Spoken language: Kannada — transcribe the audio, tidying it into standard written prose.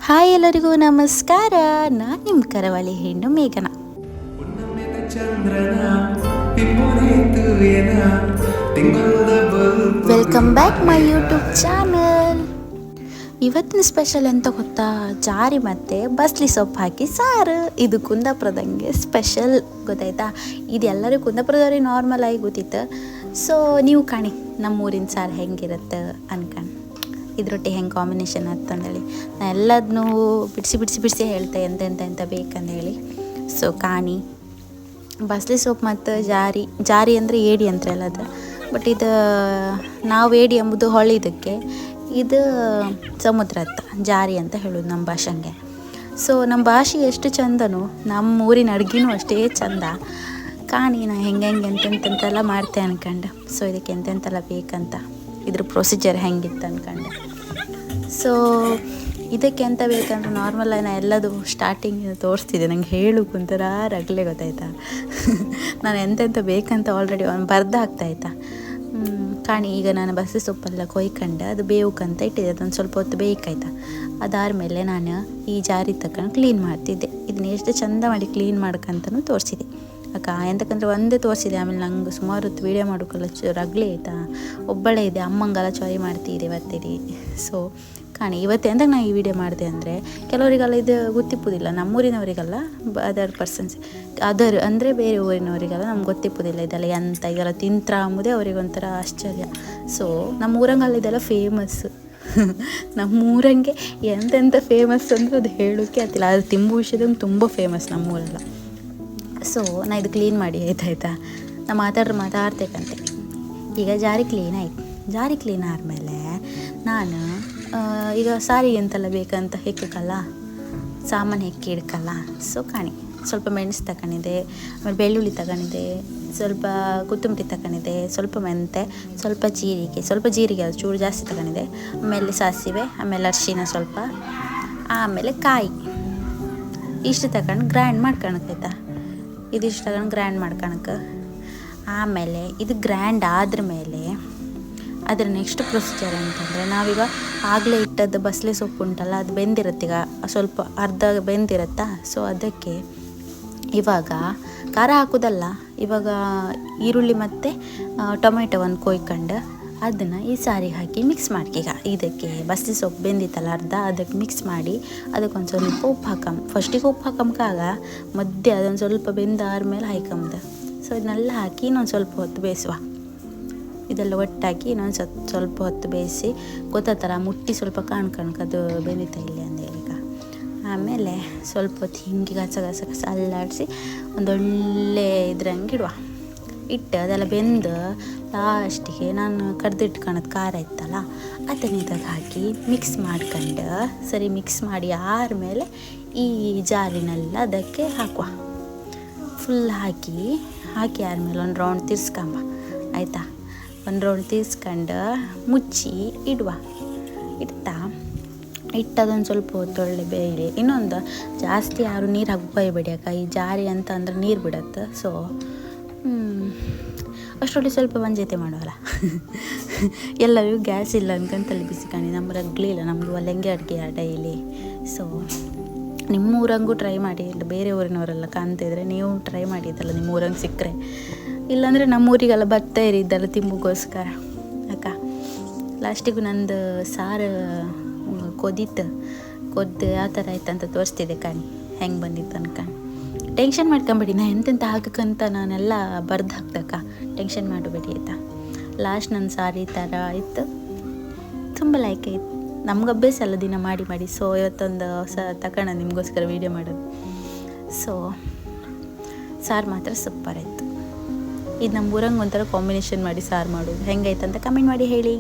ಹಾಯ್ ಎಲ್ಲರಿಗೂ ನಮಸ್ಕಾರ. ನಾನು ನಿಮ್ಮ ಕರಾವಳಿ ಹೆಣ್ಣು ಮೇಘನ. Welcome back my YouTube channel. ಇವತ್ತಿನ ಸ್ಪೆಷಲ್ ಎಂತ ಗೊತ್ತಾ? ಜಾರಿ ಮತ್ತು ಬಸ್ಲಿ ಸೊಪ್ಪು ಹಾಕಿ ಸಾರು. ಇದು ಕುಂದಾಪುರದಂಗೆ ಸ್ಪೆಷಲ್, ಗೊತ್ತಾಯ್ತಾ? ಇದು ಎಲ್ಲರಿಗೂ ಕುಂದಾಪುರದವ್ರಿಗೆ ನಾರ್ಮಲ್ ಆಗಿ ಗೊತ್ತಿತ್ತು. ಸೊ ನೀವು ಕಾಣಿ ನಮ್ಮೂರಿನ ಸಾರು ಹೆಂಗಿರುತ್ತೆ ಅನ್ಕೊಂಡು, ಇದ್ರೊಟ್ಟಿಗೆ ಹೆಂಗೆ ಕಾಂಬಿನೇಷನ್ ಅಂತಂದೇಳಿ ನಾನು ಎಲ್ಲದನ್ನೂ ಬಿಡಿಸಿ ಹೇಳ್ತೆ ಎಂತೆಂತ ಬೇಕಂದೇಳಿ. ಸೊ ಕಾಣಿ ಬಸ್ಲಿ ಸೊಪ್ಪು ಮತ್ತು ಜಾರಿ ಅಂದರೆ ಏಡಿ ಅಂತಾರಲ್ಲ ಅದು, ಬಟ್ ಇದು ನಾವು ಏಡಿ ಎಂಬುದು ಹೊಳಿದಕ್ಕೆ, ಇದು ಸಮುದ್ರತ್ತ ಜಾರಿ ಅಂತ ಹೇಳೋದು ನಮ್ಮ ಭಾಷೆಗೆ. ಸೊ ನಮ್ಮ ಭಾಷೆ ಎಷ್ಟು ಚಂದನೋ ನಮ್ಮ ಊರಿನ ಅಡುಗೆನೂ ಅಷ್ಟೇ ಚಂದ. ಕಾಣಿ ನಾ ಹೆಂಗೆ ಎಂತೆಂತೆಲ್ಲ ಮಾಡ್ತೆ ಅನ್ಕಂಡು. ಸೊ ಇದಕ್ಕೆ ಎಂತೆಂತೆಲ್ಲ ಬೇಕಂತ, ಇದ್ರ ಪ್ರೊಸೀಜರ್ ಹೆಂಗಿತ್ತು ಅನ್ಕಂಡು. ಸೊ ಇದಕ್ಕೆ ಎಂತ ಬೇಕಂದ್ರೆ ನಾರ್ಮಲ್ ನಾನು ಎಲ್ಲದು ಸ್ಟಾರ್ಟಿಂಗ್ ತೋರಿಸ್ತಿದ್ದೆ, ನಂಗೆ ಹೇಳು ಕುಂತರ ರಗಲೆ, ಗೊತ್ತಾಯ್ತಾ? ನಾನು ಎಂತೆಂತ ಬೇಕಂತ ಆಲ್ರೆಡಿ ಬರ್ದು ಹಾಕ್ತಾಯ್ತಾ. ಕಾಣಿ ಈಗ ನಾನು ಬಸ್ಸಿ ಸೊಪ್ಪೆಲ್ಲ ಕೊಯ್ಕೊಂಡು ಅದು ಬೇವುಕಂತ ಇಟ್ಟಿದ್ದೆ, ಅದೊಂದು ಸ್ವಲ್ಪ ಹೊತ್ತು ಬೇಯ್ಕಾಯ್ತಾ. ಅದಾದಮೇಲೆ ನಾನು ಈ ಜಾರಿ ತಗೊಂಡು ಕ್ಲೀನ್ ಮಾಡ್ತಿದ್ದೆ. ಇದನ್ನ ಎಷ್ಟು ಚಂದ ಮಾಡಿ ಕ್ಲೀನ್ ಮಾಡ್ಕಂತನೂ ತೋರಿಸಿದೆ ಅಕ್ಕ. ಎಂತಕ್ಕಂದ್ರೆ ಒಂದೇ ತೋರಿಸಿದೆ, ಆಮೇಲೆ ನಂಗೆ ಸುಮಾರು ಹೊತ್ತು ವೀಡಿಯೋ ಮಾಡೋಕ್ಕಲ್ಲ ರಗಲೆ ಆಯ್ತಾ. ಒಬ್ಬಳೇ ಇದೆ, ಅಮ್ಮಂಗೆಲ್ಲ ಚಾಯ್ ಮಾಡ್ತಿದ್ದೆ ಇವತ್ತಿರಿ. ಸೊ ಕಾಣಿ ಇವತ್ತು ಎಂದಾಗ ನಾನು ಈ ವಿಡಿಯೋ ಮಾಡಿದೆ ಅಂದರೆ, ಕೆಲವರಿಗೆಲ್ಲ ಇದು ಗೊತ್ತಿಪ್ಪುದಿಲ್ಲ, ನಮ್ಮೂರಿನವರಿಗೆಲ್ಲ ಅದರ್ ಪರ್ಸನ್ಸ್ ಅಂದರೆ ಬೇರೆ ಊರಿನವರಿಗೆಲ್ಲ ನಮ್ಗೆ ಗೊತ್ತಿಪ್ಪುದಿಲ್ಲ ಇದೆಲ್ಲ ಎಂತ, ಇದೆಲ್ಲ ತಿಂತ್ರ ಅಂಬುದೇ ಅವರಿಗೊಂಥರ ಆಶ್ಚರ್ಯ. ಸೊ ನಮ್ಮ ಊರಂಗಲ್ಲ ಇದೆಲ್ಲ ಫೇಮಸ್. ನಮ್ಮೂರಂಗೆ ಎಂತೆಂಥ ಫೇಮಸ್ ಅಂದರೆ ಅದು ಹೇಳೋಕ್ಕೆ ಆಗ್ತಿಲ್ಲ. ಅದು ತಿಂಬು ವಿಷಯದಂಗೆ ತುಂಬ ಫೇಮಸ್ ನಮ್ಮೂರೆಲ್ಲ. ಸೊ ನಾ ಇದು ಕ್ಲೀನ್ ಮಾಡಿ ಆಯ್ತಾ, ನಾ ಮಾತಾಡ್ತೇಕಂತೆ. ಈಗ ಜಾರಿ ಕ್ಲೀನ್ ಆಯ್ತು. ಜಾರಿ ಕ್ಲೀನ್ ಆದಮೇಲೆ ನಾನು ಈಗ ಸಾರಿಗೆ ಎಂತೆಲ್ಲ ಬೇಕಂತ ಹೆಕ್ಕಲ್ಲ, ಸಾಮಾನು ಹೆಕ್ಕಿ ಇಡ್ಕಲ್ಲ. ಸೊ ಕಾಣಿ ಸ್ವಲ್ಪ ಮೆಣಸು ತಗೊಂಡಿದ್ದೆ, ಆಮೇಲೆ ಬೆಳ್ಳುಳ್ಳಿ ತಗೊಂಡಿದ್ದೆ, ಸ್ವಲ್ಪ ಕೊತ್ತಂಬರಿ ತಗೊಂಡಿದ್ದೆ, ಸ್ವಲ್ಪ ಮೆಂತೆ, ಸ್ವಲ್ಪ ಜೀರಿಗೆ ಅದು ಚೂರು ಜಾಸ್ತಿ ತಗೊಂಡಿದ್ದೆ, ಆಮೇಲೆ ಸಾಸಿವೆ, ಆಮೇಲೆ ಅರಿಶಿನ ಸ್ವಲ್ಪ, ಆಮೇಲೆ ಕಾಯಿ ಇಷ್ಟು ತಗೊಂಡು ಗ್ರೈಂಡ್ ಮಾಡ್ಕೊಳಕಾಯ್ತಾ. ಇದಿಷ್ಟು ತಗೊಂಡು ಗ್ರೈಂಡ್ ಮಾಡ್ಕೊಳಕ್ಕೆ. ಆಮೇಲೆ ಇದು ಗ್ರ್ಯಾಂಡ್ ಆದ್ರ ಮೇಲೆ ಅದರ ನೆಕ್ಸ್ಟ್ ಪ್ರೊಸೀಜರ್ ಅಂತಂದರೆ, ನಾವೀಗ ಆಗಲೇ ಇಟ್ಟದ್ದು ಬಸಳೆ ಸೊಪ್ಪು ಉಂಟಲ್ಲ, ಅದು ಬೆಂದಿರುತ್ತೆ, ಈಗ ಸ್ವಲ್ಪ ಅರ್ಧ ಬೆಂದಿರುತ್ತಾ. ಸೊ ಅದಕ್ಕೆ ಇವಾಗ ಖಾರ ಹಾಕೋದಲ್ಲ, ಇವಾಗ ಈರುಳ್ಳಿ ಮತ್ತು ಟೊಮೆಟೊವನ್ನು ಕೊಯ್ಕೊಂಡು ಅದನ್ನು ಈ ಸಾರಿಗೆ ಹಾಕಿ ಮಿಕ್ಸ್ ಮಾಡ್ಕೀಗ. ಇದಕ್ಕೆ ಬಸಳೆ ಸೊಪ್ಪು ಬೆಂದಿತ್ತಲ್ಲ ಅರ್ಧ, ಅದಕ್ಕೆ ಮಿಕ್ಸ್ ಮಾಡಿ ಅದಕ್ಕೊಂದು ಸ್ವಲ್ಪ ಉಪ್ಪು ಫಸ್ಟಿಗೆ ಉಪ್ಪು ಹಾಕಂಕಾಗ ಮಧ್ಯೆ ಅದೊಂದು ಸ್ವಲ್ಪ ಬೆಂದಾದ್ಮೇಲೆ ಹಾಕಂಬುದು. ಸೊ ಇದನ್ನೆಲ್ಲ ಹಾಕಿ ಇನ್ನೊಂದು ಸ್ವಲ್ಪ ಹೊತ್ತು ಬೇಯಿಸುವ. ಇದೆಲ್ಲ ಒಟ್ಟಾಕಿ ಇನ್ನೊಂದು ಸ್ವಲ್ಪ ಹೊತ್ತು ಬೇಯಿಸಿ ಗೊತ್ತಾತಲ್ಲ, ಮುಟ್ಟಿ ಸ್ವಲ್ಪ ಕಾಣ್ಕಣಕದು ಬೆಂದಿತ್ತ ಇಲ್ಲಿ ಅಂದೇಳಿ. ಈಗ ಆಮೇಲೆ ಸ್ವಲ್ಪ ಹೊತ್ತು ಹಿಂಗೆ ಗಸ ಅಲ್ಲಾಡಿಸಿ ಒಂದೊಳ್ಳೆ ಇದ್ರಂಗೆ ಇಟ್ಟು ಅದೆಲ್ಲ ಬೆಂದು ಲಾಸ್ಟಿಗೆ ನಾನು ಕಡ್ದಿಟ್ಕೊಳೋದು ಖಾರ ಇತ್ತಲ್ಲ ಅದನ್ನ ಇದಾಗ ಹಾಕಿ ಮಿಕ್ಸ್ ಮಾಡ್ಕೊಂಡು ಸರಿ ಮಿಕ್ಸ್ ಮಾಡಿ ಆದಮೇಲೆ ಈ ಜಾರಿನೆಲ್ಲ ಅದಕ್ಕೆ ಹಾಕುವ. ಫುಲ್ ಹಾಕಿ ಆದಮೇಲೆ ಒಂದು ರೌಂಡ್ ತಿರ್ಸ್ಕೊಂಬ ಆಯಿತಾ. ಒಂದು ರೌಂಡ್ ತಿರ್ಸ್ಕೊಂಡು ಮುಚ್ಚಿ ಇಟ್ಟದೊಂದು ಸ್ವಲ್ಪ ಹೊತ್ತು ಒಳ್ಳೆ ಬೇಯಲಿ. ಇನ್ನೊಂದು ಜಾಸ್ತಿ ಯಾರು ನೀರು ಹಾಕಿ ಬೈಬೇಡಿ ಅಕ್ಕ, ಈ ಜಾರಿ ಅಂತ ಅಂದ್ರೆ ನೀರು ಬಿಡತ್ತೆ. ಸೊ ಅಷ್ಟೊಳ್ಳೆ ಸ್ವಲ್ಪ ಜೊತೆ ಮಾಡೋಲ್ಲ. ಎಲ್ಲರಿಗೂ ಗ್ಯಾಸ್ ಇಲ್ಲ ಅನ್ಕಂತಲ್ಲಿ ಬಿಸಿಕಣಿ, ನಮ್ಮ ರಗ್ಲಿಲ್ಲ, ನಮಗೂ ಒಲೆಂಗೆ ಅಡುಗೆ ಡೈಲಿ. ಸೊ ನಿಮ್ಮ ಊರಂಗೂ ಟ್ರೈ ಮಾಡಿ, ಇಲ್ಲ ಬೇರೆ ಊರಿನವರೆಲ್ಲ ಕಾಣ್ತಿದ್ರೆ ನೀವು ಟ್ರೈ ಮಾಡಿದ್ದಲ್ಲ ನಿಮ್ಮ ಊರಂಗೆ ಸಿಕ್ಕರೆ. ಇಲ್ಲಾಂದರೆ ನಮ್ಮೂರಿಗೆಲ್ಲ ಬರ್ತಾ ಇರಿದ್ದಲ್ಲ ತಿಂಬುಗೋಸ್ಕರ ಅಕ್ಕ. ಲಾಸ್ಟಿಗೂ ನಂದು ಸಾರು ಕೊದ್ದು ಆ ಥರ ಆಯ್ತಂತ ತೋರಿಸ್ತಿದ್ದೆ ಕಾಣಿ ಹೆಂಗೆ ಬಂದಿತ್ತು ಅನ್ಕೊಂಡು. ಟೆನ್ಷನ್ ಮಾಡ್ಕೊಂಬೇಡಿ, ನಾ ಎಂತೆಂತ ಹಾಕಕ್ಕಂತ ನಾನೆಲ್ಲ ಬರ್ದು ಹಾಕ್ದಕ್ಕ, ಟೆನ್ಷನ್ ಮಾಡಬೇಡಿ ಆಯಿತಾ. ಲಾಸ್ಟ್ ನನ್ನ ಸಾರಿ ಥರ ಇತ್ತು, ತುಂಬ ಲೈಕ್ ಆಯ್ತು. ನಮ್ಗೆ ಅಭ್ಯಾಸ ಅಲ್ಲ ದಿನ ಮಾಡಿ. ಸೊ ಇವತ್ತೊಂದು ತಗೊಂಡು ನಿಮಗೋಸ್ಕರ ವೀಡಿಯೋ ಮಾಡೋದು. ಸೊ ಸಾರು ಮಾತ್ರ ಸೂಪರ್ ಆಯಿತು. ಇದು ನಮ್ಮ ಊರಂಗೆ ಒಂಥರ ಕಾಂಬಿನೇಷನ್ ಮಾಡಿ ಸಾರು ಮಾಡೋದು ಹೆಂಗಾಯ್ತು ಅಂತ ಕಮೆಂಟ್ ಮಾಡಿ ಹೇಳಿ.